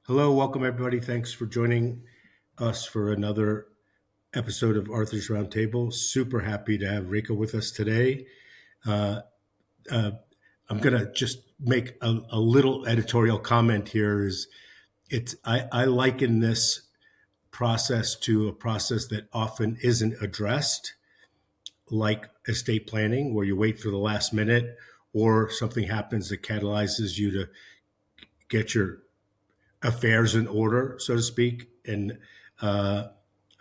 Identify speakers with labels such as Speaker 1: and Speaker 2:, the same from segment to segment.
Speaker 1: Hello, welcome everybody. Thanks for joining us for another episode of Arthur's Roundtable. Super happy to have Rekha with us today. Uh, uh, I'm going to just make a little editorial comment here. I liken this process to a process that often isn't addressed, like estate planning, where you wait for the last minute or something happens that catalyzes you to get your affairs in order, so to speak. And uh,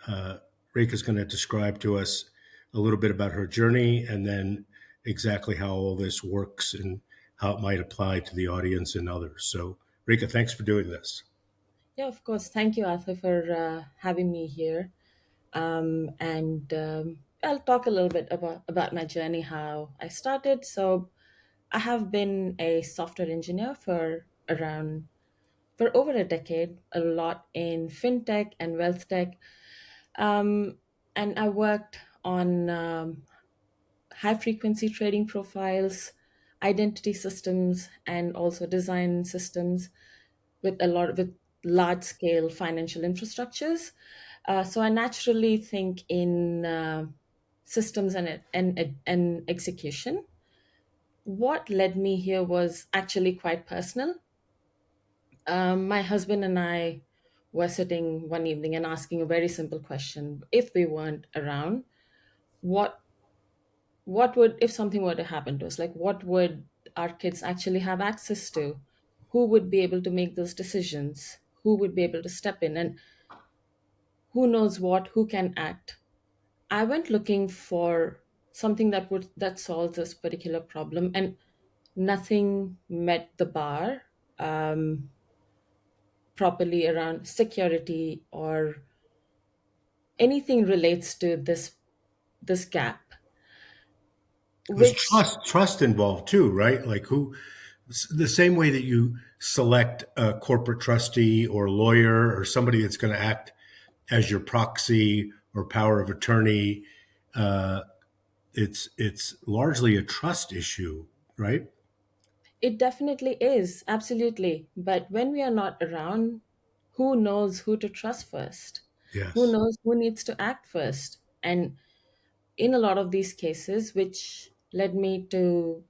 Speaker 1: uh, Rekha is going to describe to us a little bit about her journey and then exactly how all this works and how it might apply to the audience and others. So, Rekha, thanks for doing this.
Speaker 2: Yeah, of course. Thank you, Arthur, for having me here. And I'll talk a little bit about my journey, how I started. So, I have been a software engineer for over a decade, a lot in FinTech and WealthTech. Um, and I worked on high frequency trading profiles, identity systems, and also design systems with large scale financial infrastructures. So I naturally think in systems and execution. What led me here was actually quite personal. My husband and I were sitting one evening and asking a very simple question: if we weren't around, what what would, if something were to happen to us, like what would our kids actually have access to? Who would be able to make those decisions? Who would be able to step in? And who knows what, who can act? I went looking for something that solves this particular problem, and nothing met the bar um, properly around security or anything relates to this gap,
Speaker 1: There's
Speaker 2: which
Speaker 1: trust involved too, right? Like the same way that you select a corporate trustee or lawyer or somebody that's going to act as your proxy or power of attorney. Uh, it's largely a trust issue, right?
Speaker 2: it definitely is, absolutely. But when we are not around, who knows who to trust first? Who
Speaker 1: Yes.
Speaker 2: knows who needs to act first? And in a lot of these cases, which led me to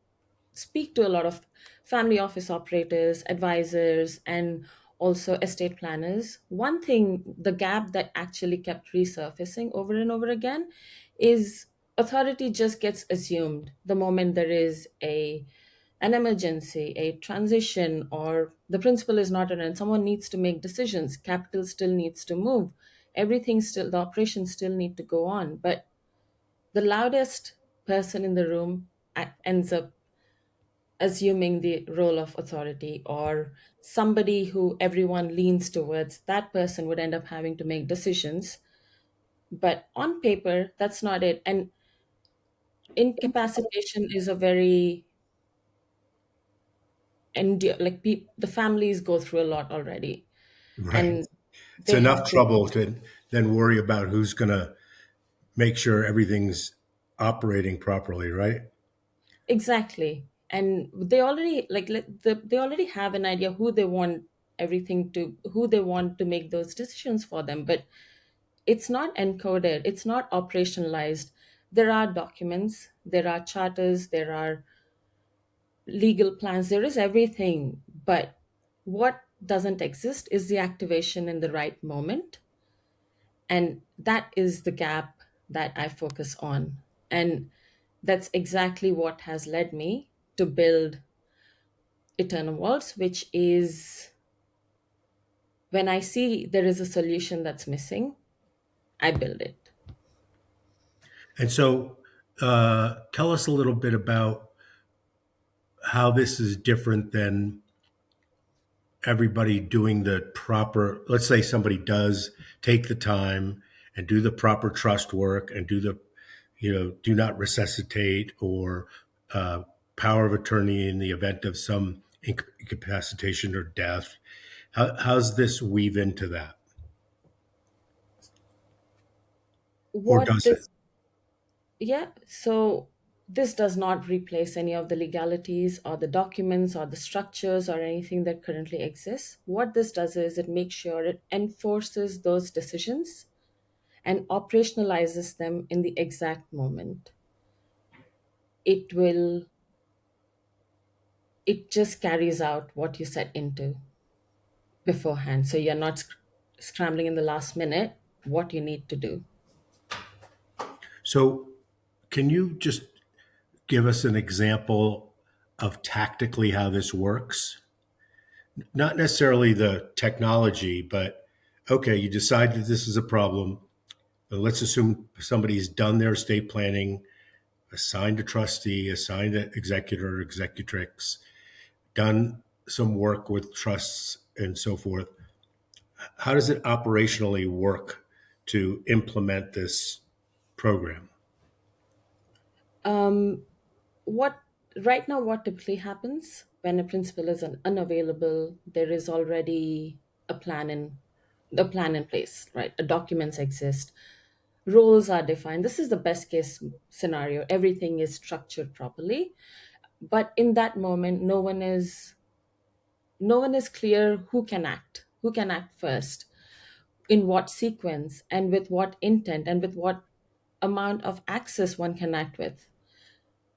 Speaker 2: speak to a lot of family office operators, advisors, and also estate planners, one thing, the gap that actually kept resurfacing over and over again is authority just gets assumed the moment there is an emergency, a transition, or the principal is not around. Someone needs to make decisions. Capital still needs to move. Everything still, the operations still need to go on. But the loudest person in the room ends up assuming the role of authority, or somebody who everyone leans towards, that person would end up having to make decisions. But on paper, that's not it. And incapacitation is a very like the families go through a lot already,
Speaker 1: Right.
Speaker 2: and
Speaker 1: It's
Speaker 2: they
Speaker 1: enough
Speaker 2: have to.
Speaker 1: trouble to then worry about who's going to make sure everything's operating properly, right?
Speaker 2: Exactly. And they already they already have an idea who they want to make those decisions for them, but it's not encoded, it's not operationalized. There are documents, there are charters, there are legal plans, there is everything, but what doesn't exist is the activation in the right moment. And that is the gap that I focus on. And that's exactly what has led me to build Eternal Walls, which is when I see there is a solution that's missing, I build it.
Speaker 1: And so, tell us a little bit about how this is different than everybody doing the proper. Let's say somebody does take the time and do the proper trust work and do the, do not resuscitate or uh, power of attorney in the event of some incapacitation or death. How's this weave into that, or
Speaker 2: What
Speaker 1: does it?
Speaker 2: this, yeah, so This does not replace any of the legalities or the documents or the structures or anything that currently exists. What this does is it makes sure it enforces those decisions and operationalizes them in the exact moment. It will, it just carries out what you set into beforehand. So you're not scrambling in the last minute what you need to do.
Speaker 1: So, can you just give us an example of tactically how this works? Not necessarily the technology, but okay, you decide that this is a problem. Let's assume somebody's done their estate planning, assigned a trustee, assigned an executor, executrix, done some work with trusts and so forth. How does it operationally work to implement this program?
Speaker 2: Um, what right now, what typically happens when a principal is unavailable, there is already a plan in a plan in place, right? The documents exist, roles are defined. This is the best case scenario. Everything is structured properly, but in that moment, no one is clear who can act first, in what sequence, and with what intent, and with what amount of access one can act with.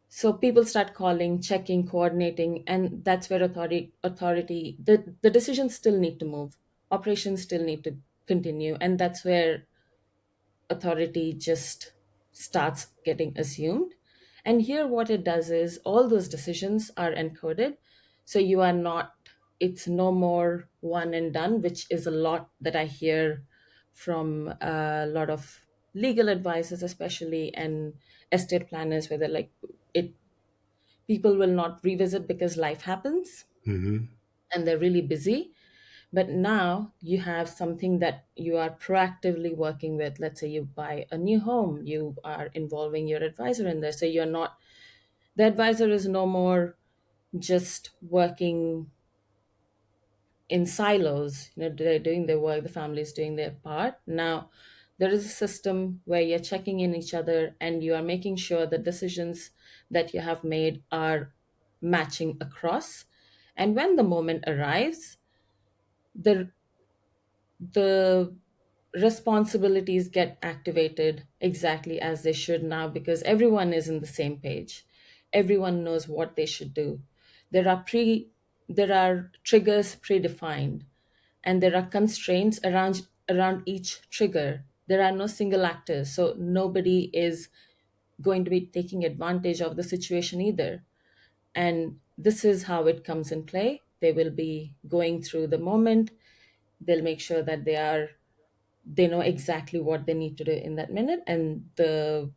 Speaker 2: So people start calling, checking, coordinating, and that's where the decisions still need to move, operations still need to continue, and that's where authority just starts getting assumed. And here, what it does is all those decisions are encoded. So you are not, it's no more one and done, which is a lot that I hear from a lot of legal advisors, especially, and estate planners, where they're like, it people will not revisit because life happens
Speaker 1: Hmm.
Speaker 2: and they're really busy. But now you have something that you are proactively working with. Let's say you buy a new home, you are involving your advisor in this. So you're not, the advisor is no more just working in silos. They're doing their work, the family is doing their part. Now there is a system where you're checking in each other and you are making sure the decisions that you have made are matching across. And when the moment arrives, the the responsibilities get activated exactly as they should now, because everyone is in the same page, everyone knows what they should do. there are pre there are triggers predefined, and there are constraints around each trigger. There are no single actors, so nobody is going to be taking advantage of the situation either. And this is how it comes in play. They will be going through the moment. They'll make sure that they know exactly what they need to do in that minute, and the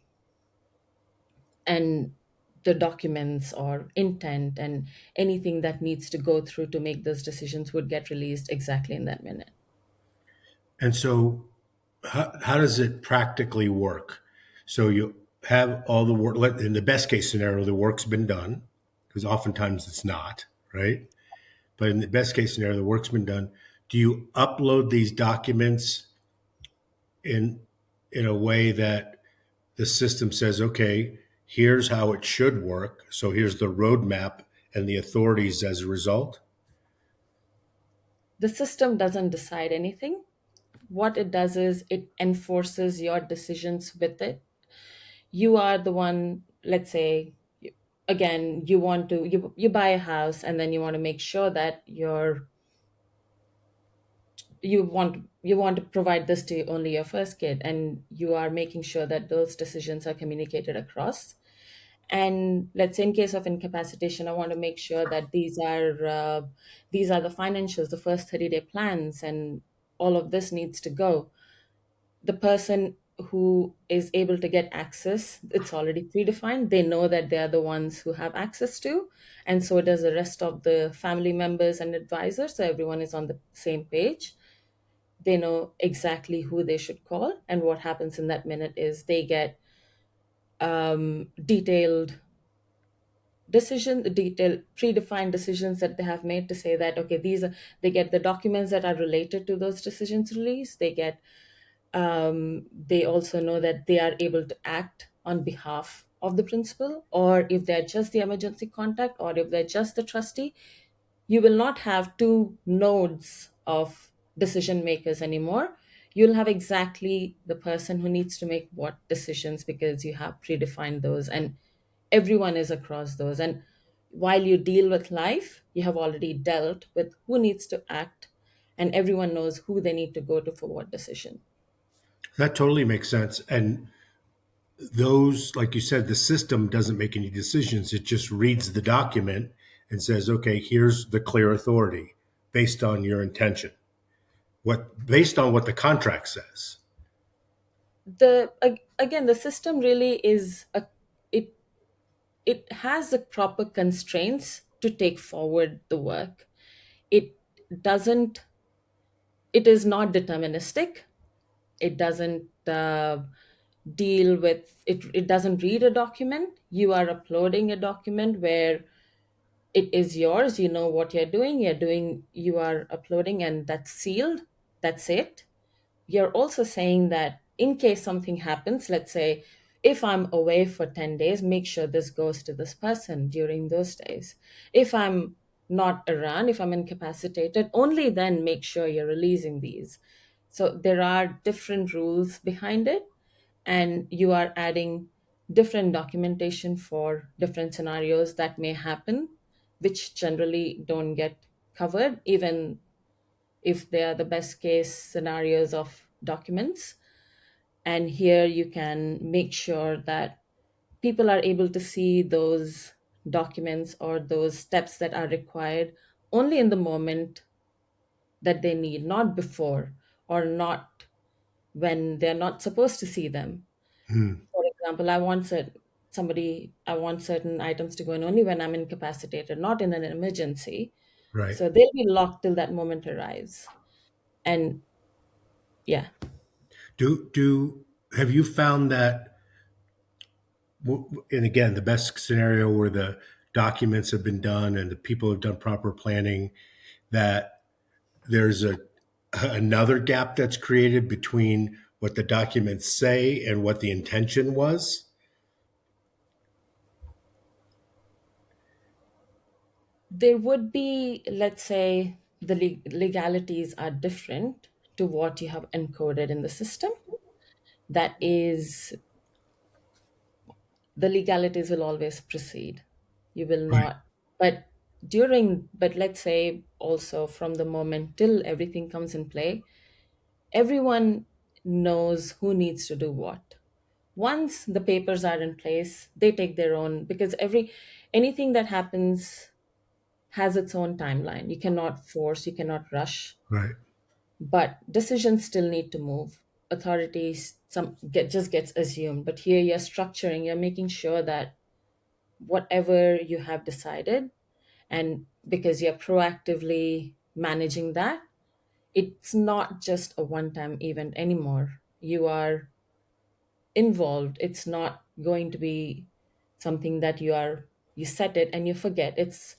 Speaker 2: documents or intent and anything that needs to go through to make those decisions would get released exactly in that minute.
Speaker 1: And so, how does it practically work? So you have all the work. In the best case scenario, the work's been done, because oftentimes it's not, right? But in the best case scenario, the work's been done. Do you upload these documents in in a way that the system says, okay, here's how it should work. So here's the roadmap and the authorities as a result.
Speaker 2: The system doesn't decide anything. What it does is it enforces your decisions with it. You are the one, let's say, again, you buy a house, and then you want to make sure that you want to provide this to only your first kid, and you are making sure that those decisions are communicated across. And let's say in case of incapacitation, I want to make sure that these are the financials, the first 30-day plans, and all of this needs to go. The person who is able to get access, it's already predefined. They know that they are the ones who have access to, and so does the rest of the family members and advisors. So everyone is on the same page. They know exactly who they should call, and what happens in that minute is they get detailed detailed predefined decisions that they have made, to say that okay, they get the documents that are related to those decisions released. They also know that they are able to act on behalf of the principal, or if they're just the emergency contact, or if they're just the trustee, you will not have two nodes of decision makers anymore. You'll have exactly the person who needs to make what decisions, because you have predefined those and everyone is across those. And while you deal with life, you have already dealt with who needs to act, and everyone knows who they need to go to for what decision.
Speaker 1: That totally makes sense. And those, like you said, the system doesn't make any decisions. It just reads the document and says, okay, here's the clear authority based on your intention. What based on what the contract says.
Speaker 2: Again, the system really is a it it has the proper constraints to take forward the work. It doesn't it is not deterministic. It doesn't deal with it. It doesn't read a document. You are uploading a document where it is yours. You know what you are uploading, and that's sealed. That's it. You're also saying that in case something happens, let's say if I'm away for 10 days, make sure this goes to this person during those days. If I'm not around, if I'm incapacitated, only then make sure you're releasing these. So there are different rules behind it, and you are adding different documentation for different scenarios that may happen, which generally don't get covered, even if they are the best case scenarios of documents. And here you can make sure that people are able to see those documents or those steps that are required only in the moment that they need, not before, or not when they're not supposed to see them.
Speaker 1: Hmm,
Speaker 2: For example, I want certain items to go in only when I'm incapacitated, not in an emergency.
Speaker 1: right.
Speaker 2: So they'll be locked till that moment arrives. And yeah.
Speaker 1: Do have you found that and again, the best scenario where the documents have been done and the people have done proper planning, that there's another gap that's created between what the documents say and what the intention was?
Speaker 2: There would be, let's say, the legalities are different to what you have encoded in the system. That is, the legalities will always proceed. You will
Speaker 1: Right.
Speaker 2: not, but but let's say also from the moment till everything comes in play, everyone knows who needs to do what. Once the papers are in place, they take their own, because anything that happens has its own timeline. You cannot force, you cannot rush,
Speaker 1: Right.
Speaker 2: but decisions still need to move. Authorities just gets assumed, but here you're structuring, you're making sure that whatever you have decided, and because you're proactively managing that, it's not just a one-time event anymore. You are involved. It's not going to be something that you set it and you forget. It's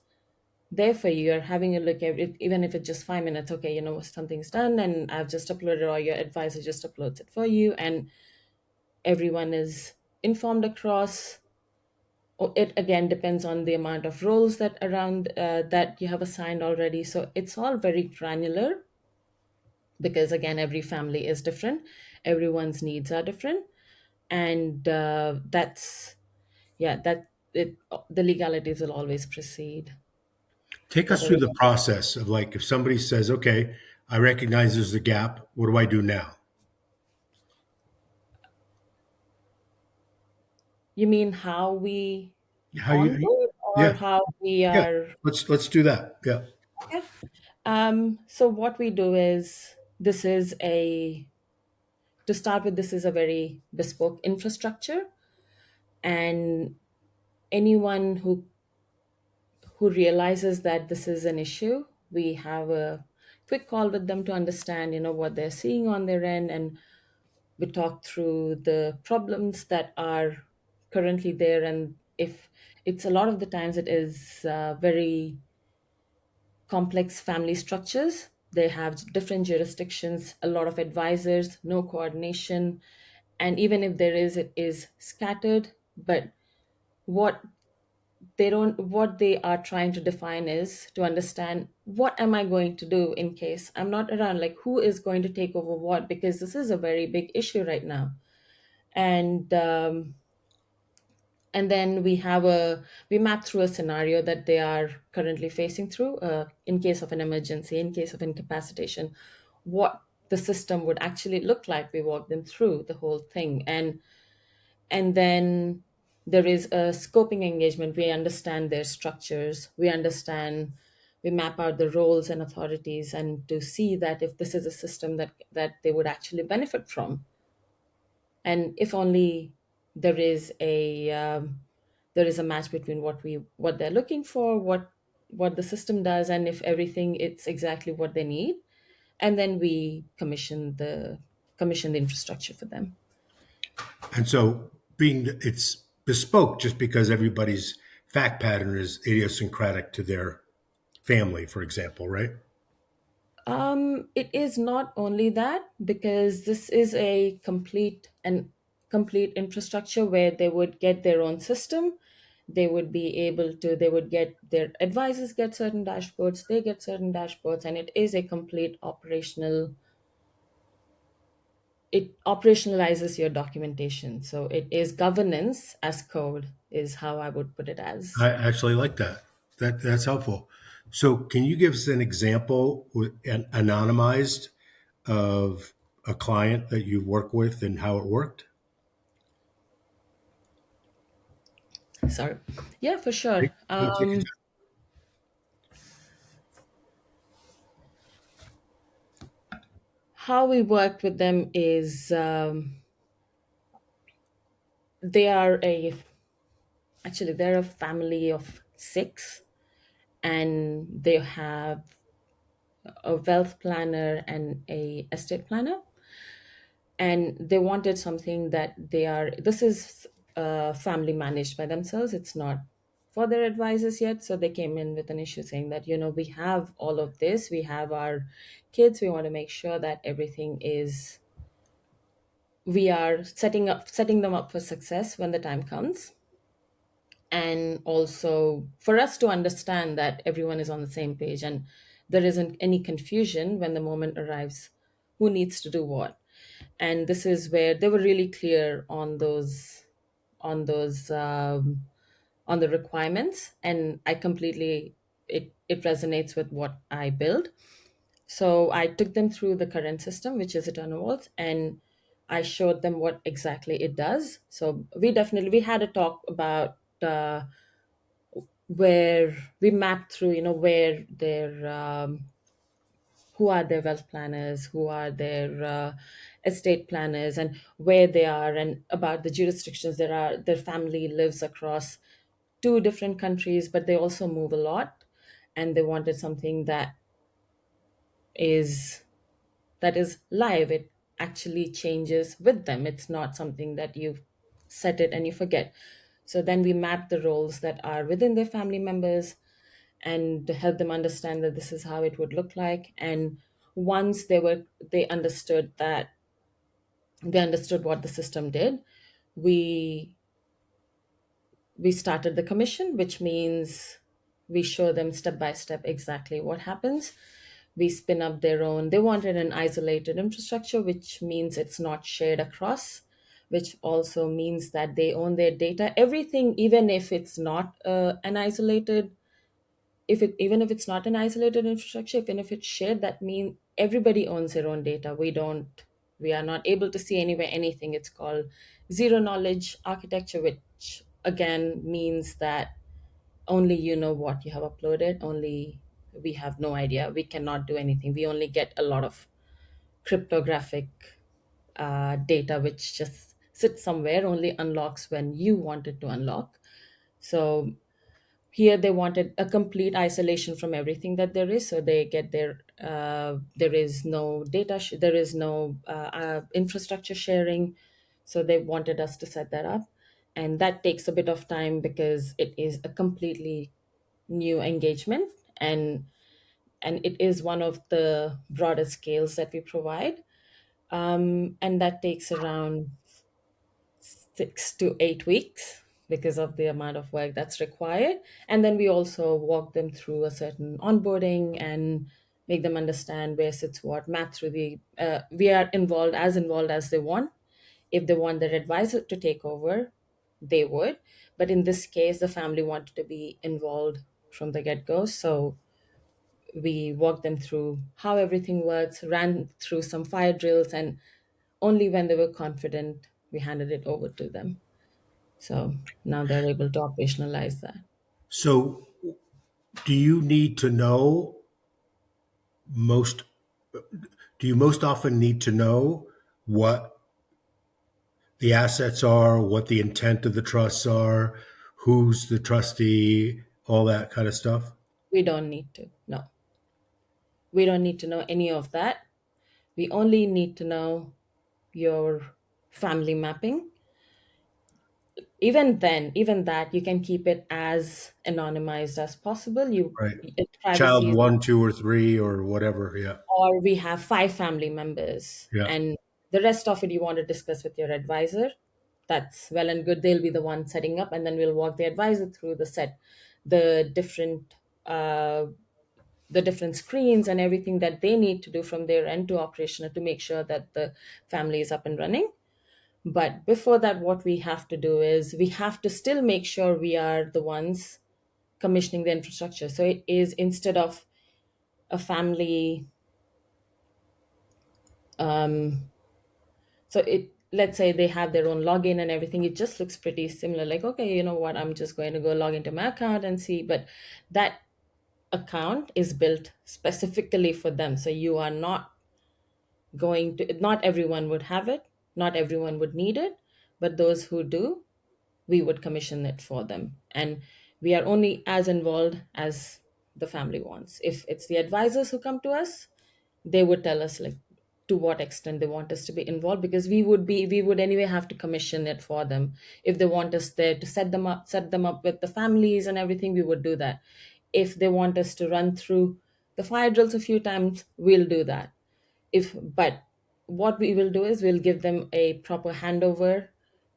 Speaker 2: there for you. You're having a look at it, even if it's just 5 minutes. Okay, something's done and I've just uploaded, or your advisor just uploads it for you, and everyone is informed across. It again depends on the amount of roles that you have assigned already. So it's all very granular, because again every family is different, everyone's needs are different, and that's yeah that it the legalities will always proceed,
Speaker 1: Take us
Speaker 2: whether
Speaker 1: through the process of, like, if somebody says, okay, I recognize there's a gap. What do I do now?
Speaker 2: you mean how we
Speaker 1: How you,
Speaker 2: onboard, or
Speaker 1: yeah,
Speaker 2: how we
Speaker 1: yeah.
Speaker 2: are.
Speaker 1: Let's do that. Yeah.
Speaker 2: Okay. So what we do is, to start with, this is a very bespoke infrastructure, and anyone who realizes that this is an issue, we have a quick call with them to understand, what they're seeing on their end, and we talk through the problems that are currently there. And if it's a lot of the times, it is very complex family structures. They have different jurisdictions, a lot of advisors, no coordination, and even if there is, it is scattered. But what what they are trying to define is to understand what am I going to do in case I'm not around, like who is going to take over what, because this is a very big issue right now. And um, and then we map through a scenario that they are currently facing through, in case of an emergency, in case of incapacitation, what the system would actually look like. We walk them through the whole thing. And then there is a scoping engagement. We understand their structures, we map out the roles and authorities, and to see that if this is a system that they would actually benefit from, and if only there is a match between what they're looking for, what the system does, and if everything it's exactly what they need, and then we commission the infrastructure for them.
Speaker 1: And so, being that it's bespoke, just because everybody's fact pattern is idiosyncratic to their family, for example, right?
Speaker 2: It is not only that, because this is a complete infrastructure where they would get their own system. They would get their advisors get certain dashboards, they get certain dashboards, and it is a complete operational. It operationalizes your documentation. So it is governance as code, is how I would put it
Speaker 1: I
Speaker 2: as.
Speaker 1: actually like that. That's helpful. So, can you give us an example, an anonymized, of a client that you work with and how it worked?
Speaker 2: Sorry. Yeah, for sure.
Speaker 1: No, take your
Speaker 2: How we worked with them is, they are a actually they're a family of six, and they have a wealth planner and a estate planner, and they wanted something that this is family managed by themselves. It's not for their advisors yet. So they came in with an issue saying that, we have all of this, we have our kids, we want to make sure that everything is we are setting them up for success when the time comes, and also for us to understand that everyone is on the same page and there isn't any confusion when the moment arrives, who needs to do what. And this is where they were really clear on those on the requirements, and I completely, it resonates with what I build. So I took them through the current system, which is Eternals, and I showed them what exactly it does. So we had a talk about, where we mapped through, where their who are their wealth planners, who are their estate planners, and where they are, and about the jurisdictions. Their family lives across two different countries, but they also move a lot, and they wanted something is that is live. It actually changes with them. It's not something that you set it and you forget. So then we map the roles that are within their family members, and to help them understand that this is how it would look like. And once they understood that, they understood what the system did, we we started the commission, which means we show them step by step exactly what happens. We spin up their own. They wanted an isolated infrastructure, which means it's not shared across, which also means that they own their data. Everything, even if it's not an isolated, even if it's not an isolated infrastructure, even if it's shared, that means everybody owns their own data. We are not able to see anywhere anything. It's called zero knowledge architecture, which again means that only you know what you have uploaded. Only we have no idea. We cannot do anything. We only get a lot of cryptographic data, which just sits somewhere, only unlocks when you want it to unlock. So here they wanted a complete isolation from everything that there is. So they get there is no there is no infrastructure sharing. So they wanted us to set that up, and that takes a bit of time because it is a completely new engagement, and it is one of the broader scales that we provide. And that takes around 6 to 8 weeks. because of the amount of work that's required. And then we also walk them through a certain onboarding and make them understand where sits what, map through the, we are involved as they want. If they want their advisor to take over, they would. But in this case, the family wanted to be involved from the get go. So we walked them through how everything works, ran through some fire drills, and only when they were confident, we handed it over to them. So now they're able to operationalize that.
Speaker 1: So, do you need to know most? Do you most often need to know what the assets are, what the intent of the trusts are, who's the trustee, all that kind of stuff?
Speaker 2: We don't need to. No, we don't need to know any of that. We only need to know your family mapping. Even then, even that, you can keep it as anonymized as possible.
Speaker 1: Right.
Speaker 2: Privacy
Speaker 1: Child
Speaker 2: is,
Speaker 1: one, two, or three, or whatever. Yeah.
Speaker 2: or we have five family members,
Speaker 1: Yeah.
Speaker 2: and the rest of it you want to discuss with your advisor. That's well and good. They'll be the one setting up, and then we'll walk the advisor through the different uh, the different screens and everything that they need to do from their end to operational to make sure that the family is up and running. But before that, what we have to do is we have to still make sure we are the ones commissioning the infrastructure. So it is, instead of a family, so it, let's say they have their own login and everything, it just looks pretty similar. Like, okay, you know what, I'm just going to go log into my account and see. But that account is built specifically for them. So you are not going to, not everyone would have it, not everyone would need it, but those who do, we would commission it for them. And we are only as involved as the family wants. If it's the advisors who come to us, they would tell us like to what extent they want us to be involved, because we would anyway have to commission it for them. If they want us there to set them up with the families and everything, we would do that. If they want us to run through the fire drills a few times, we'll do that. If But what we will do is we'll give them a proper handover,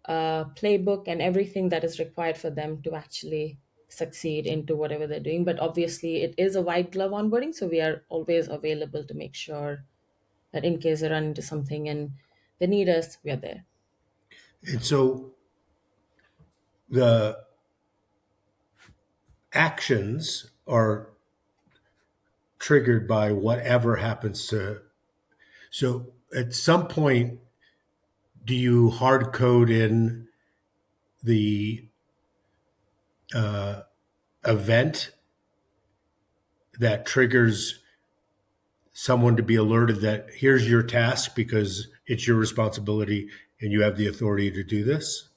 Speaker 2: playbook and everything that is required for them to actually succeed into whatever they're doing. But obviously it is a white glove onboarding, so we are always available to make sure that in case they run into something and they need us, we are there.
Speaker 1: And so the actions are triggered by whatever happens to. So at some point, do you hard code in the uh, event that triggers someone to be alerted that here's your task because it's your responsibility and you have the authority to do this?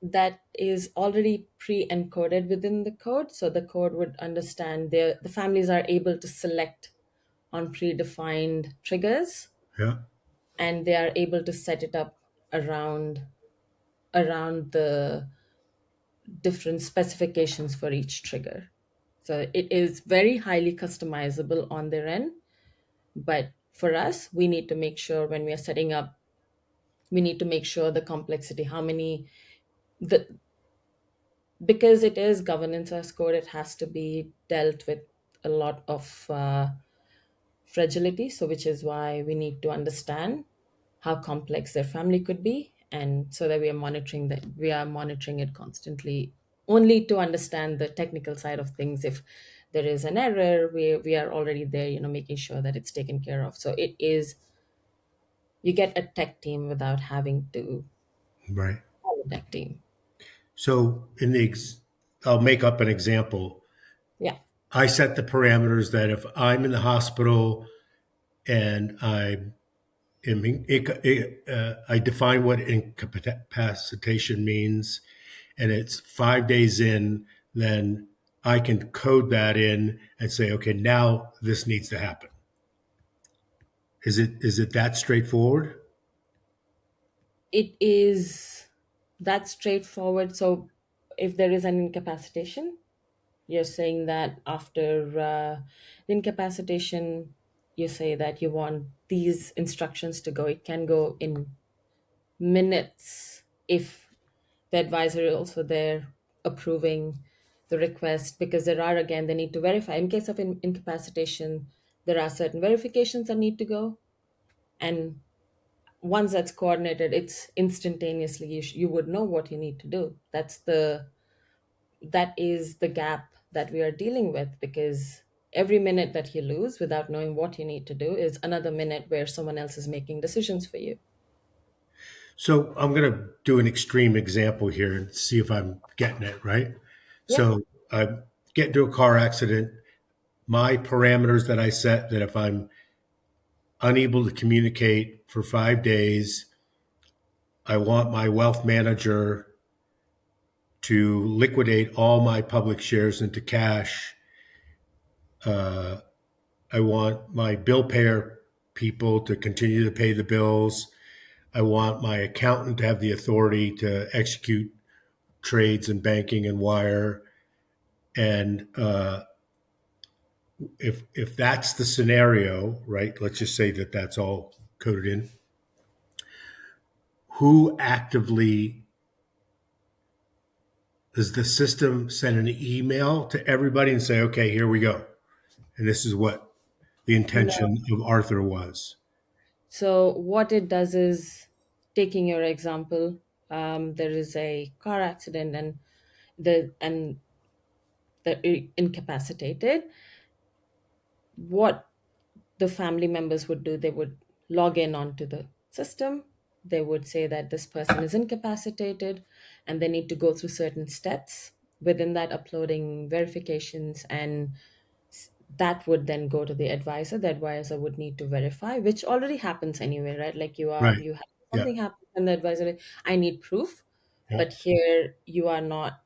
Speaker 2: That is already pre-encoded within the code, so the code would understand, the families are able to select on predefined triggers,
Speaker 1: Yeah.
Speaker 2: and they are able to set it up around the different specifications for each trigger. So it is very highly customizable on their end. But for us, we need to make sure when we are setting up, we need to make sure the complexity, how many, the because it is governance as code, it has to be dealt with a lot of fragility. So which is why we need to understand how complex their family could be, and so that we are monitoring it constantly, only to understand the technical side of things. If there is an error, we are already there, making sure that it's taken care of. So it is, you get a tech team without having to
Speaker 1: Right.
Speaker 2: call a tech team.
Speaker 1: So I'll make up an example.
Speaker 2: Yeah.
Speaker 1: I set the parameters that if I'm in the hospital and I define what incapacitation means, and it's 5 days in, then I can code that in and say, okay, now this needs to happen. Is it that straightforward?
Speaker 2: It is that straightforward. So if there is an incapacitation, you're saying that after the incapacitation, you say that you want these instructions to go. It can go in minutes if the advisor is also there approving the request, because there are, again, they need to verify. In case of incapacitation, there are certain verifications that need to go. And once that's coordinated, it's instantaneously, you would know what you need to do. That is the gap that we are dealing with, because every minute that you lose without knowing what you need to do is another minute where someone else is making decisions for you.
Speaker 1: So I'm going to do an extreme example here and see if I'm getting it right.
Speaker 2: Yeah.
Speaker 1: So I get into a car accident. My parameters that I set, that if I'm unable to communicate for 5 days, I want my wealth manager to liquidate all my public shares into cash. Uh, I want my bill payer people to continue to pay the bills. I want my accountant to have the authority to execute trades and banking and wire. And if that's the scenario, right? Let's just say that that's all coded in. Who actively does the system send an email to everybody and say, "Okay, here we go," and this is what the
Speaker 2: No.
Speaker 1: intention of Arthur was?
Speaker 2: So what it does is, taking your example, there is a car accident, and the incapacitated. What the family members would do, they would log in onto the system. They would say that this person is incapacitated, and they need to go through certain steps within that, uploading verifications, and that would then go to the advisor. The advisor would need to verify, which already happens anyway, right? Like
Speaker 1: Right.
Speaker 2: you have
Speaker 1: Yeah.
Speaker 2: something happen, and the advisor, I need proof.
Speaker 1: Yeah.
Speaker 2: But here you are not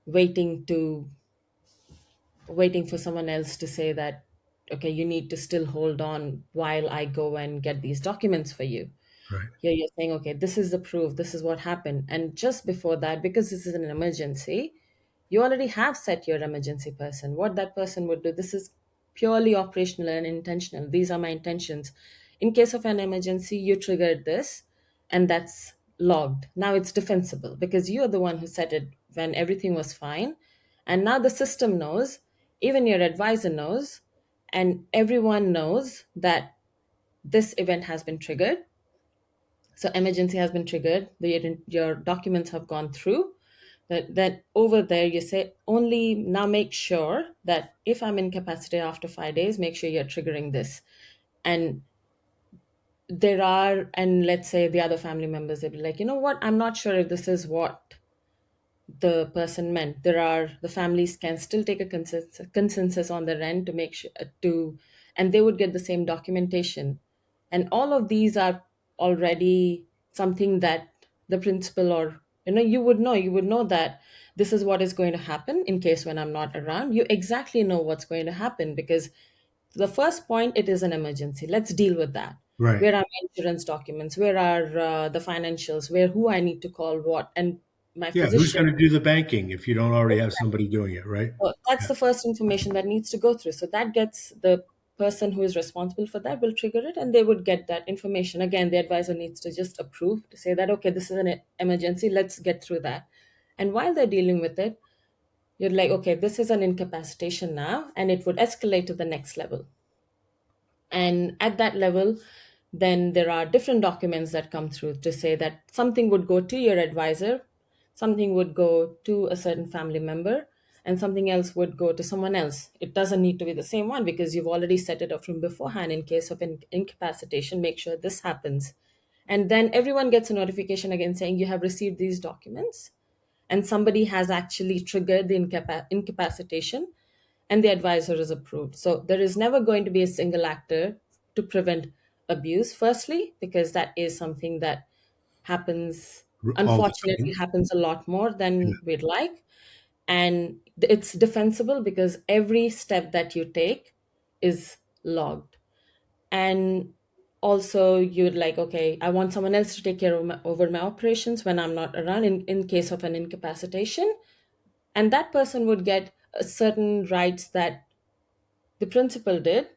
Speaker 2: waiting to waiting for someone else to say that, okay, you need to still hold on while I go and get these documents for you.
Speaker 1: Right.
Speaker 2: Here you're saying, okay, this is the proof, this is what happened. And just before that, because this is an emergency, you already have set your emergency person. What that person would do, this is purely operational and intentional. These are my intentions. In case of an emergency, you triggered this, and that's logged. Now it's defensible because you're the one who set it when everything was fine. And now the system knows, even your advisor knows, and everyone knows that this event has been triggered. So emergency has been triggered. Your documents have gone through. Then over there you say, only now make sure that if I'm incapacitated after 5 days, make sure you're triggering this. And and let's say the other family members, they'll be like, you know what, I'm not sure if this is what the person meant. The families can still take a consensus on their end to make sure and they would get the same documentation. And all of these are already something that the principal, or you would know that this is what is going to happen in case when I'm not around. You exactly know what's going to happen, because the first point, it is an emergency, let's deal with that.
Speaker 1: Right.
Speaker 2: Where are my insurance documents, where are the financials, where who I need to call, what, and my
Speaker 1: Yeah. Who's
Speaker 2: physician.
Speaker 1: going to do the banking if you don't already have somebody doing it? Right.
Speaker 2: So that's
Speaker 1: Yeah.
Speaker 2: the first information that needs to go through. So that gets the person who is responsible for that will trigger it, and they would get that information. Again, the advisor needs to just approve to say that, okay, this is an emergency, let's get through that. And while they're dealing with it, you're like, okay, this is an incapacitation now, and it would escalate to the next level. And at that level, then there are different documents that come through to say that something would go to your advisor, something would go to a certain family member, and something else would go to someone else. It doesn't need to be the same one, because you've already set it up from beforehand. In case of incapacitation, make sure this happens. And then everyone gets a notification again saying you have received these documents, and somebody has actually triggered the incapacitation, and the advisor is approved. So there is never going to be a single actor to prevent abuse, firstly, because that is something that happens,
Speaker 1: All the
Speaker 2: unfortunately,
Speaker 1: time.
Speaker 2: happens a lot more
Speaker 1: Yeah.
Speaker 2: than we'd like. And it's defensible because every step that you take is logged. And also you'd like, okay, I want someone else to take care of over my operations when I'm not around, in case of an incapacitation. And that person would get certain rights that the principal did,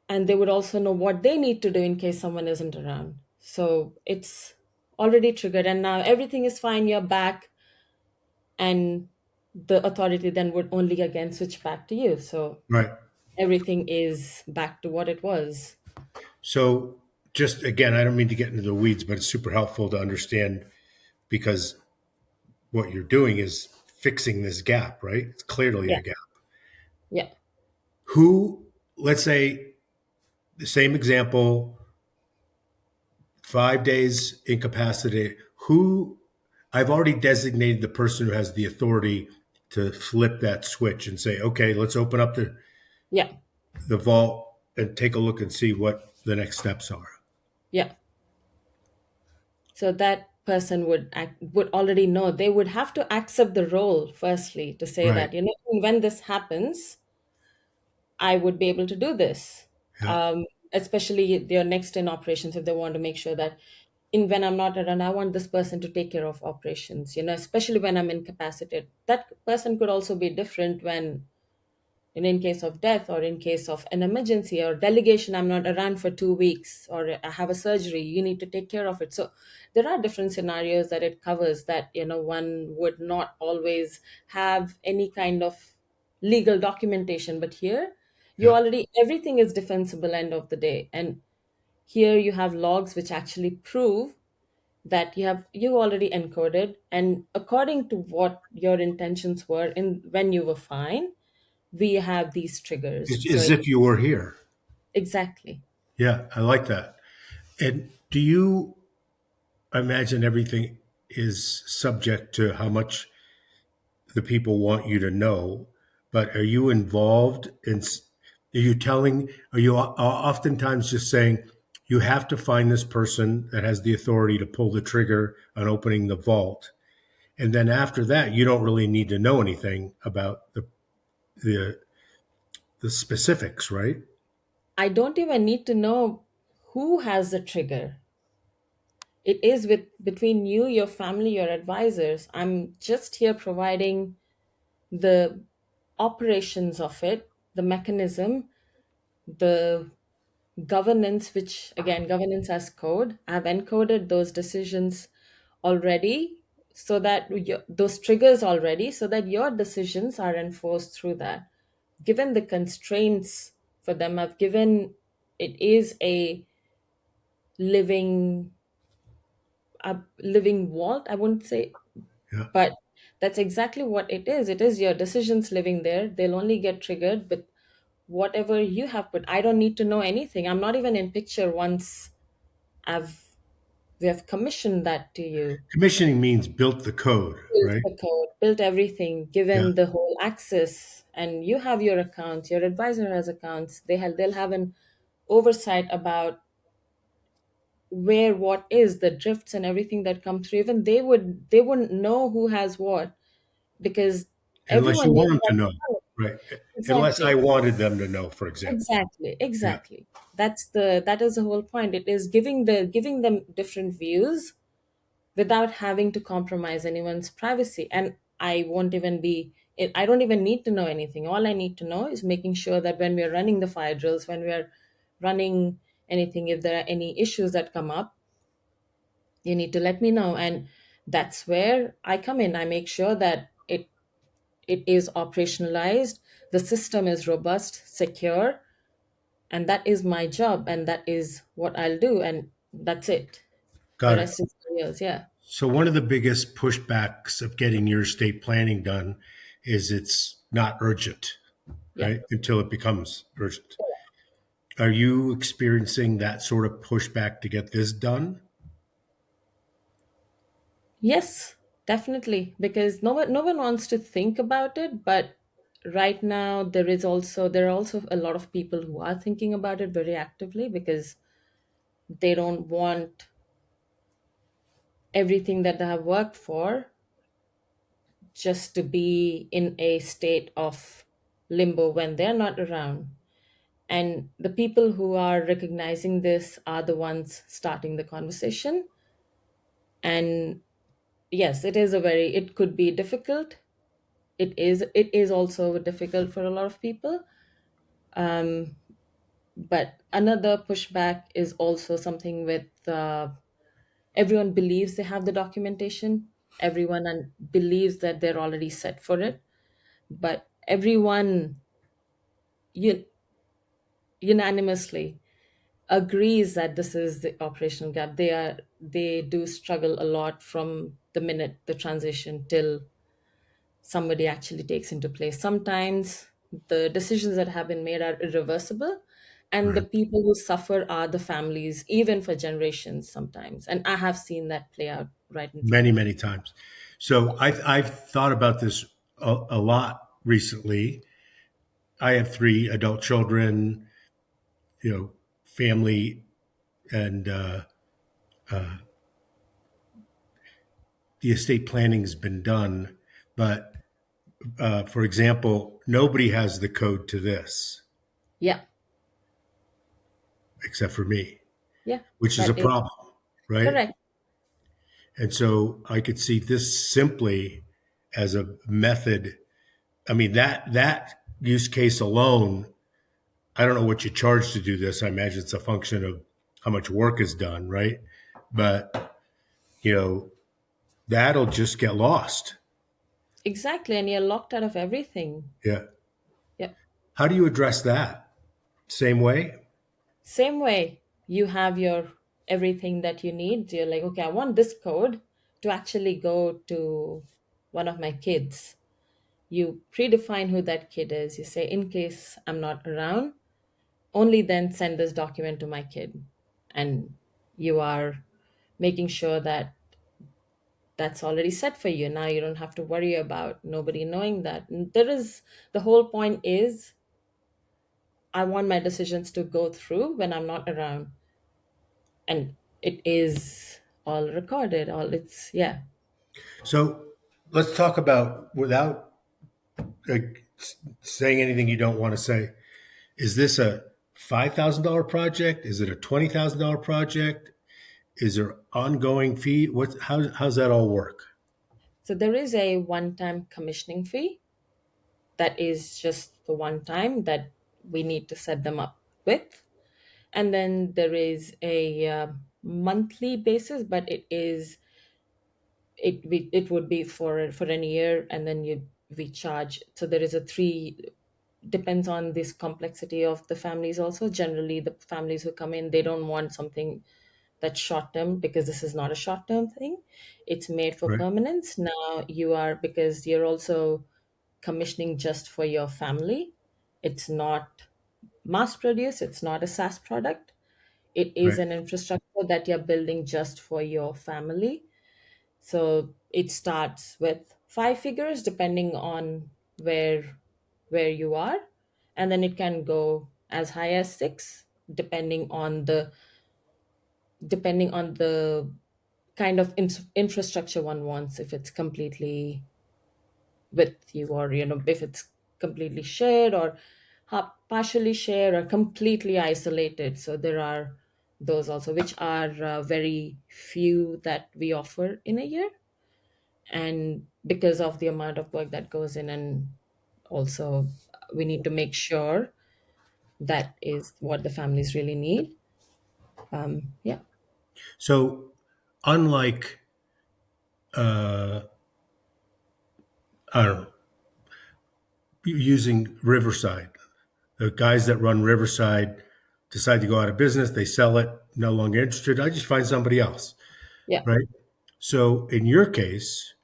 Speaker 2: and they would also know what they need to do in case someone isn't around. So it's already triggered, and now everything is fine, you're back, and the authority then would only again switch back to you. So
Speaker 1: Right.
Speaker 2: everything is back to what it was.
Speaker 1: So just again, I don't mean to get into the weeds, but it's super helpful to understand because what you're doing is fixing this gap, right? It's clearly
Speaker 2: Yeah.
Speaker 1: a gap.
Speaker 2: Yeah.
Speaker 1: Who, let's say, the same example, 5 days incapacitated. Who, I've already designated the person who has the authority to flip that switch and say, okay, let's open up
Speaker 2: Yeah.
Speaker 1: the vault and take a look and see what the next steps are.
Speaker 2: Yeah. So that person would already know. They would have to accept the role firstly to say
Speaker 1: Right.
Speaker 2: that, when this happens, I would be able to do this.
Speaker 1: Yeah.
Speaker 2: Um, Especially their next in operations, if they want to make sure that in when I'm not around, I want this person to take care of operations, especially when I'm incapacitated. That person could also be different when in case of death, or in case of an emergency or delegation, I'm not around for 2 weeks, or I have a surgery, you need to take care of it. So there are different scenarios that it covers, that one would not always have any kind of legal documentation, but here you
Speaker 1: Yeah.
Speaker 2: already, everything is defensible end of the day. And here you have logs which actually prove that you already encoded, and according to what your intentions were in when you were fine, we have these triggers.
Speaker 1: It's
Speaker 2: So
Speaker 1: as if you were here.
Speaker 2: exactly.
Speaker 1: Yeah. I like that. And do you imagine everything is subject to how much the people want you to know, but are you involved in, are you telling, are you oftentimes just saying, you have to find this person that has the authority to pull the trigger on opening the vault. And then after that, you don't really need to know anything about the, the specifics, right?
Speaker 2: I don't even need to know who has the trigger. It is with between you, your family, your advisors. I'm just here providing the operations of it, the mechanism, the governance, which again, governance as code. I've encoded those decisions already, so that those triggers already, so that your decisions are enforced through that. Given the constraints for them, I've given, it is living a living vault, I wouldn't say,
Speaker 1: Yeah.
Speaker 2: but that's exactly what it is. It is your decisions living there. They'll only get triggered with whatever you have put. I don't need to know anything. I'm not even in picture once I've we have commissioned that to you.
Speaker 1: Commissioning means built the code,
Speaker 2: Built
Speaker 1: right?
Speaker 2: the code, built everything,
Speaker 1: Yeah.
Speaker 2: given the whole access, and you have your accounts, your advisor has accounts. They'll have an oversight about where what is the drifts and everything that come through. Even they wouldn't know who has what, because
Speaker 1: Unless you
Speaker 2: everyone
Speaker 1: want
Speaker 2: needs
Speaker 1: them to
Speaker 2: that
Speaker 1: know,
Speaker 2: code.
Speaker 1: right? Unless
Speaker 2: Exactly.
Speaker 1: I wanted them to know, for example.
Speaker 2: Exactly,
Speaker 1: Yeah.
Speaker 2: exactly. That is the whole point. It is giving them different views without having to compromise anyone's privacy. And I don't even need to know anything. All I need to know is making sure that when we're running the fire drills, when we're running anything, if there are any issues that come up, you need to let me know. And that's where I come in. I make sure that it is operationalized, the system is robust, secure, and that is my job, and that is what I'll do, and that's it. The
Speaker 1: Got it.
Speaker 2: rest is yours. Yeah.
Speaker 1: So one of the biggest pushbacks of getting your estate planning done is it's not urgent,
Speaker 2: Yeah.
Speaker 1: right? Until it becomes urgent. Are you experiencing that sort of pushback to get this done?
Speaker 2: Yes, definitely, because no one wants to think about it, but right now there are also a lot of people who are thinking about it very actively, because they don't want everything that they have worked for just to be in a state of limbo when they're not around. And the people who are recognizing this are the ones starting the conversation. And yes, it could be difficult. It is also difficult for a lot of people. But another pushback is also something with Everyone believes they have the documentation. Everyone believes that they're already set for it, but everyone un- unanimously agrees that this is the operational gap. They do struggle a lot from the minute the transition till somebody actually takes into place. Sometimes the decisions that have been made are irreversible, and the
Speaker 1: Right.
Speaker 2: people who suffer are the families, even for generations sometimes. And I have seen that play out right in front
Speaker 1: Many,
Speaker 2: of me.
Speaker 1: many times. So I've thought about this a lot recently. I have three adult children, family, and the estate planning has been done. But for example, nobody has the code to this
Speaker 2: Yeah,
Speaker 1: except for me,
Speaker 2: yeah,
Speaker 1: which is a
Speaker 2: that is
Speaker 1: problem, right?
Speaker 2: correct.
Speaker 1: And so I could see this simply as a method. I mean, that use case alone, I don't know what you charge to do this. I imagine it's a function of how much work is done, right? But, you know, that'll just get lost.
Speaker 2: Exactly, and you're locked out of everything.
Speaker 1: Yeah.
Speaker 2: Yeah.
Speaker 1: How do you address that? Same way?
Speaker 2: Same way, you have your everything that you need. You're like, okay, I want this code to actually go to one of my kids. You predefine who that kid is. You say, in case I'm not around, only then send this document to my kid. And you are making sure that that's already set for you. Now you don't have to worry about nobody knowing that. And there is the whole point is I want my decisions to go through when I'm not around. And it is all recorded, all it's, yeah.
Speaker 1: So let's talk about, without saying anything you don't want to say, is this a $5,000 project? Is it a $20,000 project? Is there ongoing fee? How's that all work?
Speaker 2: So there is a one time commissioning fee that is just the one time that we need to set them up with. And then there is a monthly basis, but it would be for an year, and then you we charge. So there is a three, depends on this complexity of the families also. Generally, the families who come in, they don't want something that's short term, because this is not a short term thing. It's made for
Speaker 1: Right.
Speaker 2: permanence. Now you are, because you're also commissioning just for your family. It's not mass produced, it's not a SaaS product. It is
Speaker 1: Right.
Speaker 2: an infrastructure that you're building just for your family. So it starts with five figures depending on where you are, and then it can go as high as six depending on the kind of infrastructure one wants. If it's completely with you, or if it's completely shared, or partially shared, or completely isolated. So there are those also, which are very few that we offer in a year, and because of the amount of work that goes in, and also we need to make sure that is what the families really need. Yeah.
Speaker 1: So, unlike, I don't know, using Riverside, the guys that run Riverside decide to go out of business, they sell it, no longer interested. I just find somebody else,
Speaker 2: Yeah.
Speaker 1: right? So, in your case,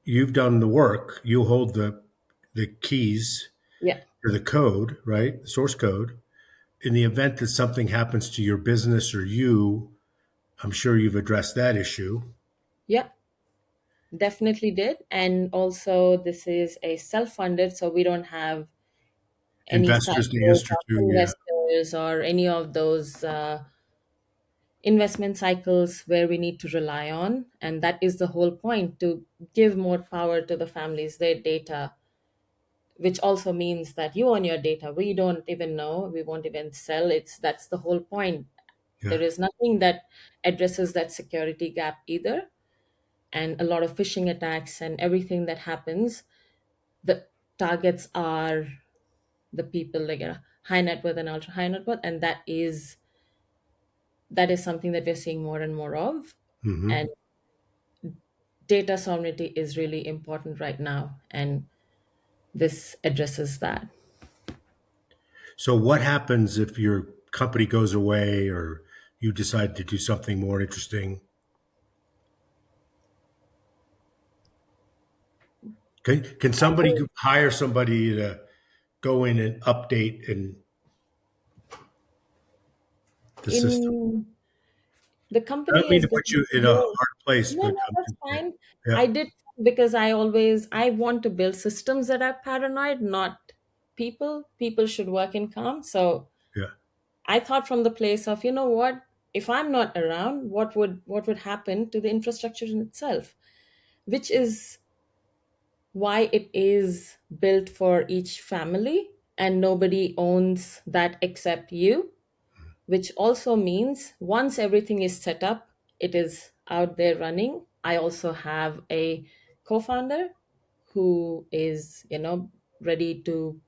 Speaker 1: you've done the work. You hold the keys
Speaker 2: Yeah.
Speaker 1: to the code, right? The source code. In the event that something happens to your business or you, I'm sure you've addressed that issue.
Speaker 2: Yeah, definitely did. And also this is a self-funded, so we don't have any
Speaker 1: Investors to
Speaker 2: cycles
Speaker 1: answer
Speaker 2: of
Speaker 1: to, yeah.
Speaker 2: investors or any of those investment cycles where we need to rely on. And that is the whole point, to give more power to the families, their data, which also means that you own your data. We don't even know, we won't even sell. That's the whole point.
Speaker 1: Yeah.
Speaker 2: There is nothing that addresses that security gap either. And a lot of phishing attacks and everything that happens, the targets are the people like high net worth and ultra high net worth, and that is that is something that we're seeing more and more of.
Speaker 1: Hmm.
Speaker 2: And data sovereignty is really important right now. And this addresses that.
Speaker 1: So, what happens if your company goes away or you decide to do something more interesting? Can somebody hire somebody to go in and update and the system?
Speaker 2: In the
Speaker 1: I don't
Speaker 2: company
Speaker 1: mean
Speaker 2: is
Speaker 1: to
Speaker 2: going
Speaker 1: put you
Speaker 2: to
Speaker 1: in a
Speaker 2: go.
Speaker 1: hard place,
Speaker 2: No,
Speaker 1: but
Speaker 2: no,
Speaker 1: I'm
Speaker 2: that's
Speaker 1: just saying.
Speaker 2: fine.
Speaker 1: Yeah,
Speaker 2: I did because I want to build systems that are paranoid, not people. People should work in calm. So
Speaker 1: yeah,
Speaker 2: I thought from the place of, you know what, if I'm not around, what would happen to the infrastructure in itself? Which is why it is built for each family and nobody owns that except you, which also means once everything is set up, it is out there running. I also have a co-founder who is, ready to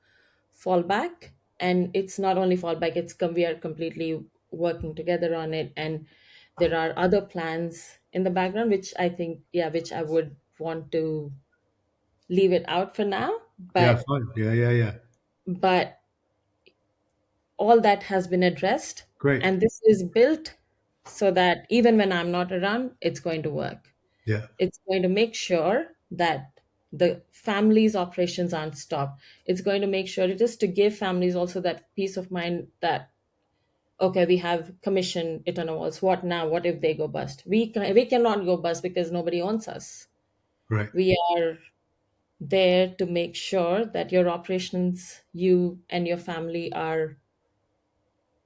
Speaker 2: fall back. And it's not only fall back, we are completely working together on it. And there are other plans in the background, which I think, yeah, which I would want to leave it out for now.
Speaker 1: yeah,
Speaker 2: But
Speaker 1: fine. Yeah, yeah, yeah.
Speaker 2: but all that has been addressed,
Speaker 1: Great.
Speaker 2: and this is built so that even when I'm not around, it's going to work.
Speaker 1: Yeah,
Speaker 2: It's going to make sure that the family's operations aren't stopped. It's going to make sure, it is to give families also that peace of mind that, okay, we have commission it on a walls. What now? What if they go bust? We cannot go bust because nobody owns us.
Speaker 1: right.
Speaker 2: We are there to make sure that your operations, you and your family, are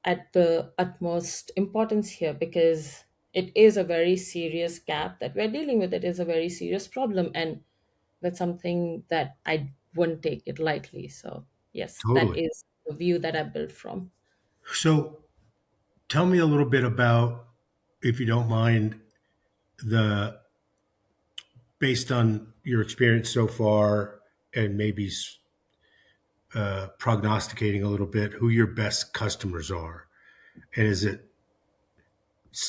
Speaker 2: at the utmost importance here, because it is a very serious gap that we're dealing with. It is a very serious problem, and that's something that I wouldn't take it lightly. So yes, that
Speaker 1: Totally.
Speaker 2: is the view that I built from.
Speaker 1: So, tell me a little bit about, if you don't mind, the based on your experience so far, and maybe prognosticating a little bit, who your best customers are, and is it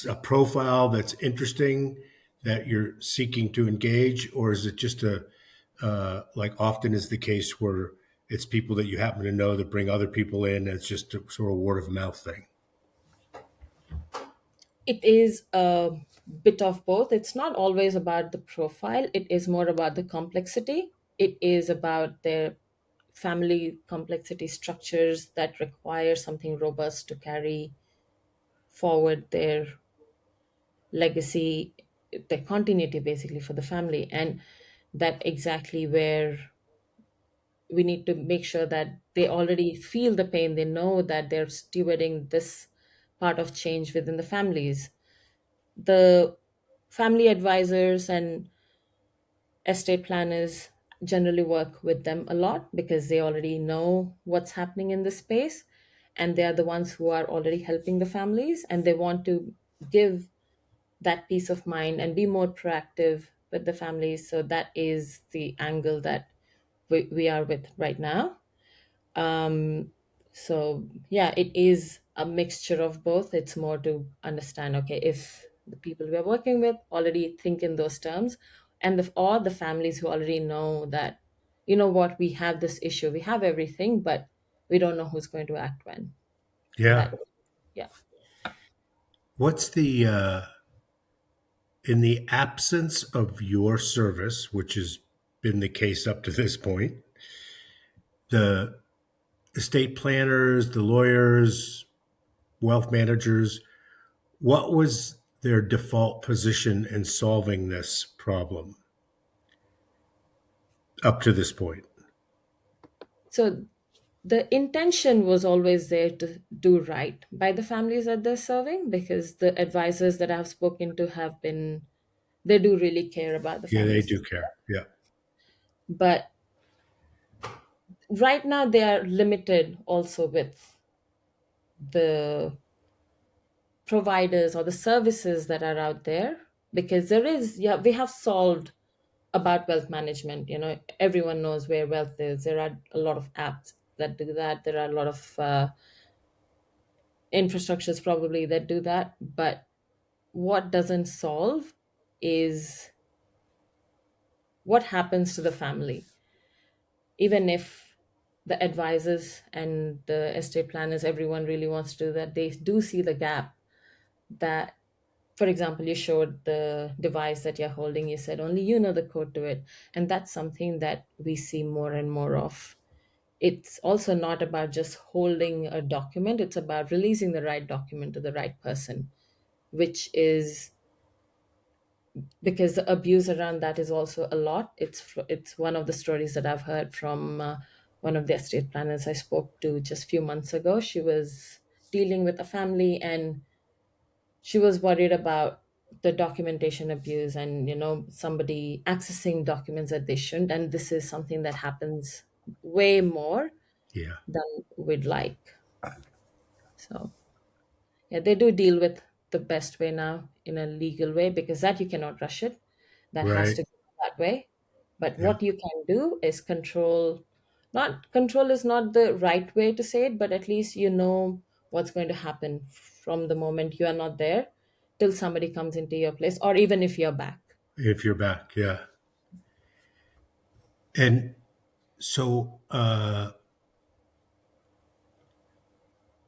Speaker 1: a profile that's interesting that you're seeking to engage, or is it just a like often is the case where it's people that you happen to know that bring other people in? It's just a sort of word of mouth thing.
Speaker 2: It is a bit of both. It's not always about the profile, it is more about the complexity. It is about their family complexity structures that require something robust to carry forward their legacy, the continuity basically for the family. And that exactly where we need to make sure that they already feel the pain, they know that they're stewarding this part of change within the families. The family advisors and estate planners generally work with them a lot because they already know what's happening in this space, and they are the ones who are already helping the families, and they want to give that peace of mind and be more proactive with the families. So that is the angle that we are with right now. So yeah, it is a mixture of both. It's more to understand, okay, if the people we are working with already think in those terms, and or the families who already know that, you know what, we have this issue, we have everything, but we don't know who's going to act when.
Speaker 1: Yeah.
Speaker 2: That, yeah.
Speaker 1: What's the in the absence of your service, which has been the case up to this point, the estate planners, the lawyers, wealth managers, what was their default position in solving this problem up to this point?
Speaker 2: So the intention was always there to do right by the families that they're serving, because the advisors that I've spoken to have been, they do really care about the
Speaker 1: Yeah, they
Speaker 2: families.
Speaker 1: do care. Yeah.
Speaker 2: But right now they are limited also with the providers or the services that are out there, because there is, yeah, we have solved about wealth management. Everyone knows where wealth is. There are a lot of apps that do that. There are a lot of infrastructures probably that do that, but what doesn't solve is what happens to the family. Even if the advisors and the estate planners, everyone really wants to do that, they do see the gap that, for example, you showed the device that you're holding, you said only you know the code to it. And that's something that we see more and more of. It's also not about just holding a document, it's about releasing the right document to the right person, which is because the abuse around that is also a lot. It's one of the stories that I've heard from one of the estate planners I spoke to just a few months ago. She was dealing with a family, and she was worried about the documentation abuse, and somebody accessing documents that they shouldn't, and this is something that happens way more
Speaker 1: Yeah.
Speaker 2: than we'd like. So yeah, they do deal with the best way now in a legal way, because that you cannot rush it. That has
Speaker 1: Right.
Speaker 2: to go that way. But
Speaker 1: Yeah.
Speaker 2: what you can do is control. Not control is not the right way to say it, but at least you know what's going to happen from the moment you are not there till somebody comes into your place, or even if you're back.
Speaker 1: If you're back. Yeah. And so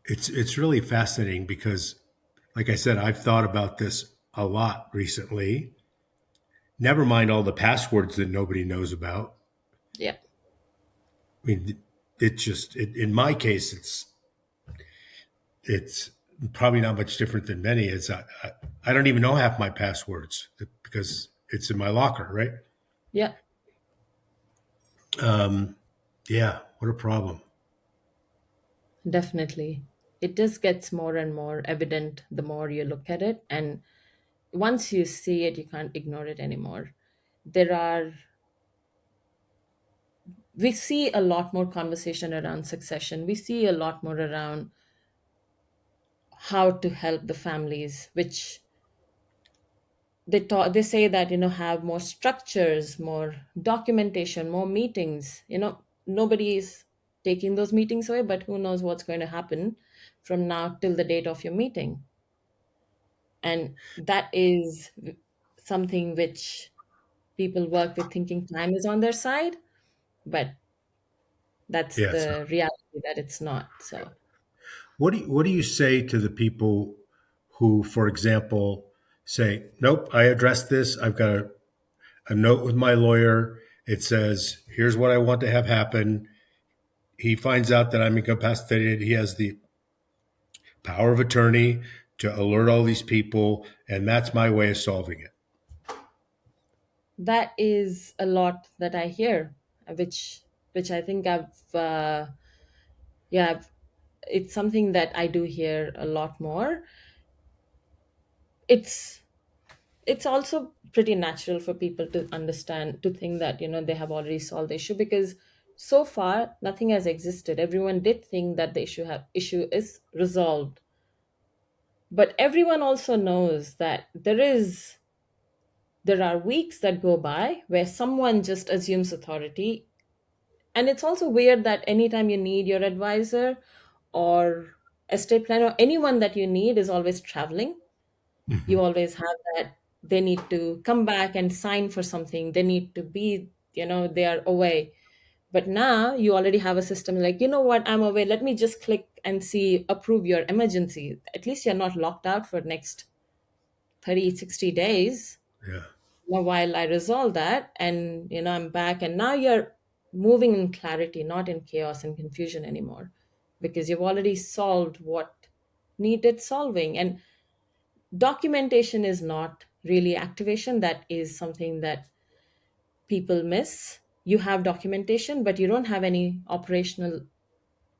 Speaker 1: it's really fascinating because, like I said, I've thought about this a lot recently. Never mind all the passwords that nobody knows about.
Speaker 2: Yeah,
Speaker 1: I mean, in my case, it's probably not much different than many. I don't even know half my passwords because it's in my locker, right?
Speaker 2: yeah,
Speaker 1: Yeah, what a problem.
Speaker 2: definitely. It just gets more and more evident the more you look at it. And once you see it, you can't ignore it anymore. There are We see a lot more conversation around succession. We see a lot more around how to help the families, which they say that have more structures, more documentation, more meetings. Nobody is taking those meetings away, but who knows what's going to happen from now till the date of your meeting. And that is something which people work with thinking time is on their side, but that's
Speaker 1: Yeah. So
Speaker 2: the reality that it's not. So
Speaker 1: what do you say to the people who, for example, say, "Nope, I addressed this. I've got a note with my lawyer. It says, here's what I want to have happen." He finds out that I'm incapacitated. He has the power of attorney to alert all these people, and that's my way of solving it.
Speaker 2: that is a lot that I hear, which I think yeah, it's something that I do hear a lot more. It's it's also pretty natural for people to understand, to think that they have already solved the issue, because so far nothing has existed. Everyone did think that the issue is resolved, but everyone also knows that there are weeks that go by where someone just assumes authority. And it's also weird that anytime you need your advisor or estate planner, anyone that you need is always traveling. You
Speaker 1: Mhm.
Speaker 2: always have that they need to come back and sign for something. They need to be, they are away. But now you already have a system like, what, I'm away. Let me just click and see, approve your emergency. At least you're not locked out for next 30, 60 days.
Speaker 1: Yeah,
Speaker 2: While I resolve that, and I'm back, and now you're moving in clarity, not in chaos and confusion anymore, because you've already solved what needed solving. And documentation is not really activation. That is something that people miss. You have documentation, but you don't have any operational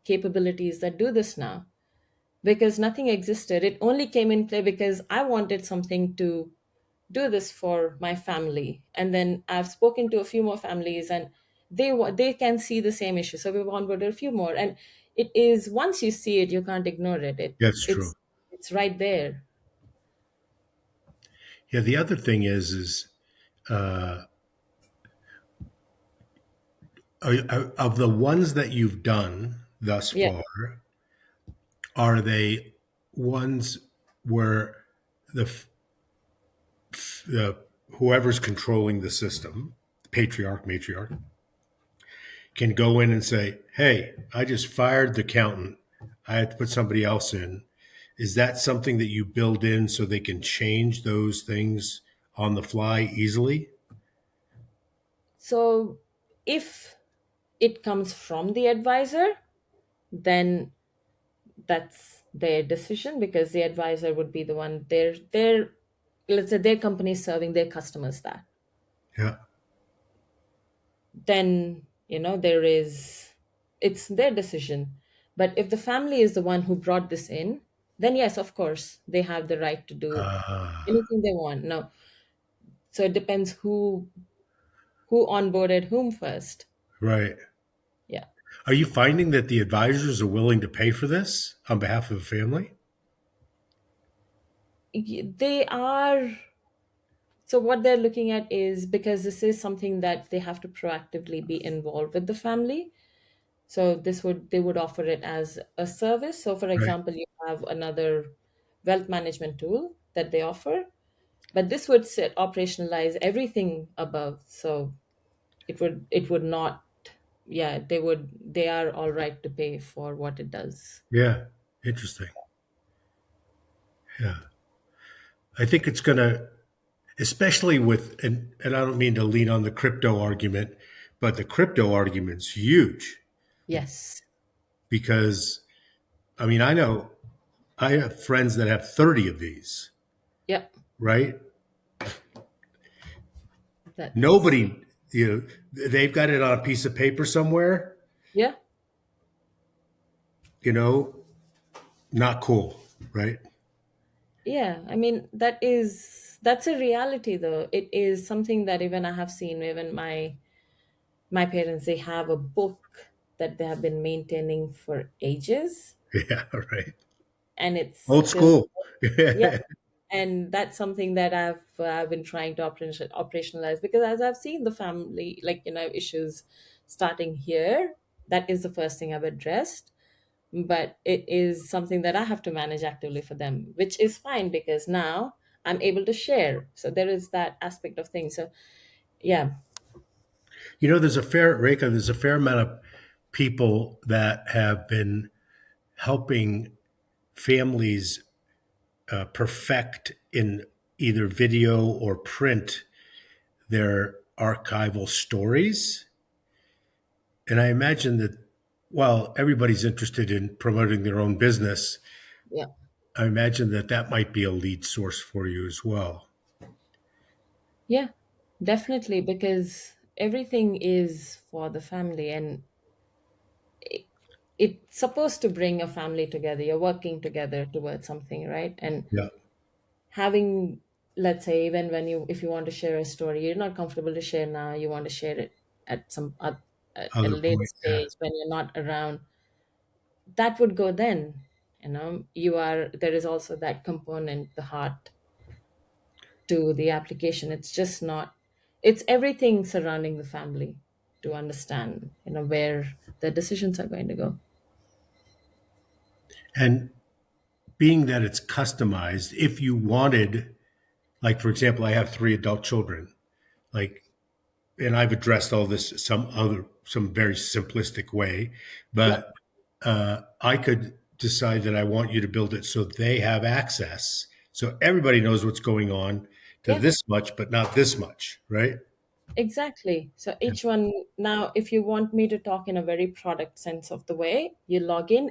Speaker 2: capabilities that do this now, because nothing existed. It only came in play because I wanted something to do this for my family, and then I've spoken to a few more families, and they can see the same issue, so we've onboarded a few more. And it is, once you see it, you can't ignore it.
Speaker 1: that's true.
Speaker 2: It's right there.
Speaker 1: Yeah, the other thing is uh, of the ones that you've done thus
Speaker 2: Yeah.
Speaker 1: far, are they? ones where the the whoever's controlling the system, the patriarch, matriarch, can go in and say, "Hey, I just fired the accountant. I had to put somebody else in." Is that something that you build in so they can change those things on the fly easily?
Speaker 2: So if it comes from the advisor, then that's their decision, because the advisor would be the one, their let's say their company is serving their customers that.
Speaker 1: Yeah.
Speaker 2: Then there is, it's their decision. But if the family is the one who brought this in, then yes, of course they have the right to do
Speaker 1: Ah,
Speaker 2: anything they want. No, so it depends who onboarded whom first.
Speaker 1: right.
Speaker 2: Yeah.
Speaker 1: Are you finding that the advisors are willing to pay for this on behalf of the family?
Speaker 2: They are. So what they're looking at is, because this is something that they have to proactively be involved with the family. So they would offer it as a service. So for
Speaker 1: Right.
Speaker 2: example, you have another wealth management tool that they offer, but this would operationalize everything above. So it would not, yeah, they are all right to pay for what it does.
Speaker 1: Yeah. Interesting. Yeah. I think it's going to, especially with, and I don't mean to lean on the crypto argument, but the crypto argument's huge
Speaker 2: Yes.
Speaker 1: because, I mean, I know I have friends that have 30 of these,
Speaker 2: Yeah.
Speaker 1: right?
Speaker 2: That's,
Speaker 1: Nobody, they've got it on a piece of paper somewhere,
Speaker 2: yeah.
Speaker 1: you know, not cool, right?
Speaker 2: Yeah, I mean, that's a reality though. It is something that even I have seen. Even my parents, they have a book that they have been maintaining for ages,
Speaker 1: Yeah, right.
Speaker 2: and it's
Speaker 1: Old
Speaker 2: still,
Speaker 1: school.
Speaker 2: yeah.
Speaker 1: Yeah,
Speaker 2: And that's something that I've been trying to operationalize, because as I've seen the family, like issues starting here, that is the first thing I've addressed. But it is something that I have to manage actively for them, which is fine because now I'm able to share. So there is that aspect of things. So yeah,
Speaker 1: There's a fair amount of people that have been helping families perfect in either video or print their archival stories. And I imagine that while everybody's interested in promoting their own business,
Speaker 2: yeah,
Speaker 1: I imagine that that might be a lead source for you as well.
Speaker 2: yeah, definitely, because everything is for the family, and it's supposed to bring a family together. You're working together towards something, right? And
Speaker 1: Yeah.
Speaker 2: having, let's say, even when if you want to share a story, you're not comfortable to share now, you want to share it at at a
Speaker 1: Other
Speaker 2: later
Speaker 1: point. Yeah.
Speaker 2: stage when you're not around, that would go then. You are, there is also that component, the heart to the application. It's just not, it's everything surrounding the family to understand where the decisions are going to go.
Speaker 1: And being that it's customized, if you wanted, like, for example, I have three adult children, like, and I've addressed all this some very simplistic way,
Speaker 2: Yeah.
Speaker 1: but I could decide that I want you to build it so they have access, so everybody knows what's going on to
Speaker 2: Yeah,
Speaker 1: this much, but not this much, right?
Speaker 2: exactly. So each one, now if you want me to talk in a very product sense of the way, you log in,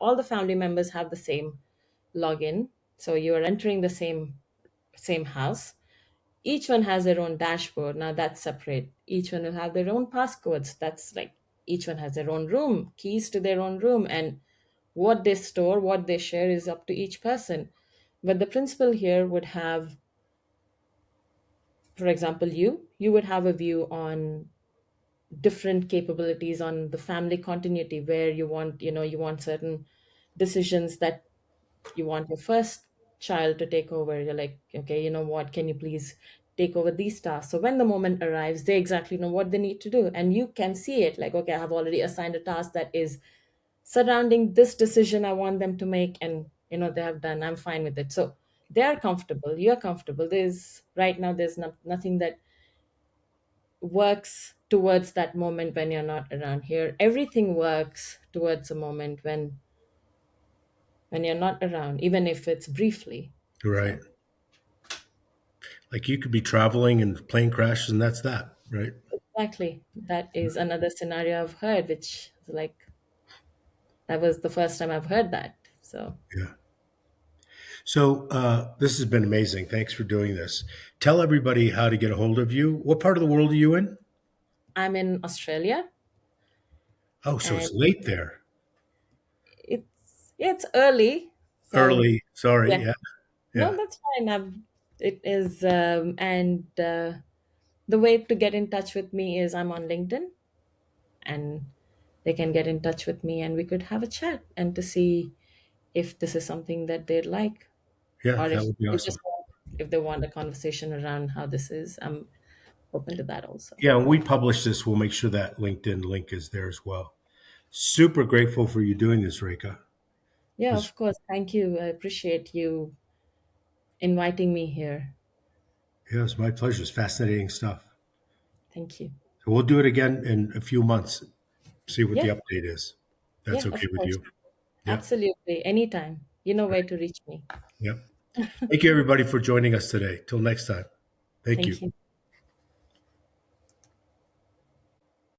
Speaker 2: all the family members have the same login. So you are entering the same house. Each one has their own dashboard. Now that's separate. Each one will have their own passcodes. That's like, each one has their own room, keys to their own room, and what they store, what they share is up to each person. But the principal here would have, for example, you would have a view on different capabilities on the family continuity, where you want certain decisions that you want your first child to take over. You're like, okay, you know what, can you please take over these tasks? So when the moment arrives, they exactly know what they need to do, and you can see it, like, okay, I have already assigned a task that is surrounding this decision I want them to make, and they have done, I'm fine with it. So they are comfortable, you're comfortable. There's right now, there's nothing that works towards that moment when you're not around. Here everything works towards a moment when you're not around, even if it's briefly.
Speaker 1: Right.
Speaker 2: So
Speaker 1: Like you could be traveling and plane crashes, and that's that, right?
Speaker 2: exactly, that is another scenario I've heard, which is like, that was the first time I've heard that. So
Speaker 1: Yeah. So this has been amazing. Thanks for doing this. Tell everybody how to get a hold of you. What part of the world are you in?
Speaker 2: I'm in Australia,
Speaker 1: Oh, so
Speaker 2: and
Speaker 1: it's late there.
Speaker 2: it's early. So
Speaker 1: Early. Sorry.
Speaker 2: yeah,
Speaker 1: Yeah.
Speaker 2: no,
Speaker 1: Yeah.
Speaker 2: that's fine. It is, and the way to get in touch with me is I'm on LinkedIn, and they can get in touch with me, and we could have a chat and to see if this is something that they'd like,
Speaker 1: Yeah.
Speaker 2: or
Speaker 1: That
Speaker 2: if
Speaker 1: would be
Speaker 2: they
Speaker 1: awesome.
Speaker 2: just want, if they want a conversation around how this is. I'm open to that also.
Speaker 1: Yeah. When we publish this, we'll make sure that LinkedIn link is there as well. Super grateful for you doing this, Rekha.
Speaker 2: Yeah,
Speaker 1: This,
Speaker 2: of course. Thank you. I appreciate you inviting me here.
Speaker 1: yeah, it's my pleasure. It's fascinating stuff.
Speaker 2: Thank you.
Speaker 1: So we'll do it again in a few months, see what the
Speaker 2: Yeah,
Speaker 1: update is. That's
Speaker 2: yeah,
Speaker 1: okay
Speaker 2: of
Speaker 1: with
Speaker 2: course.
Speaker 1: you. Yep.
Speaker 2: Absolutely. Anytime. You know where to reach me.
Speaker 1: Yep. Thank you, everybody, for joining us today. Till next time. Thank you.
Speaker 2: Thank you.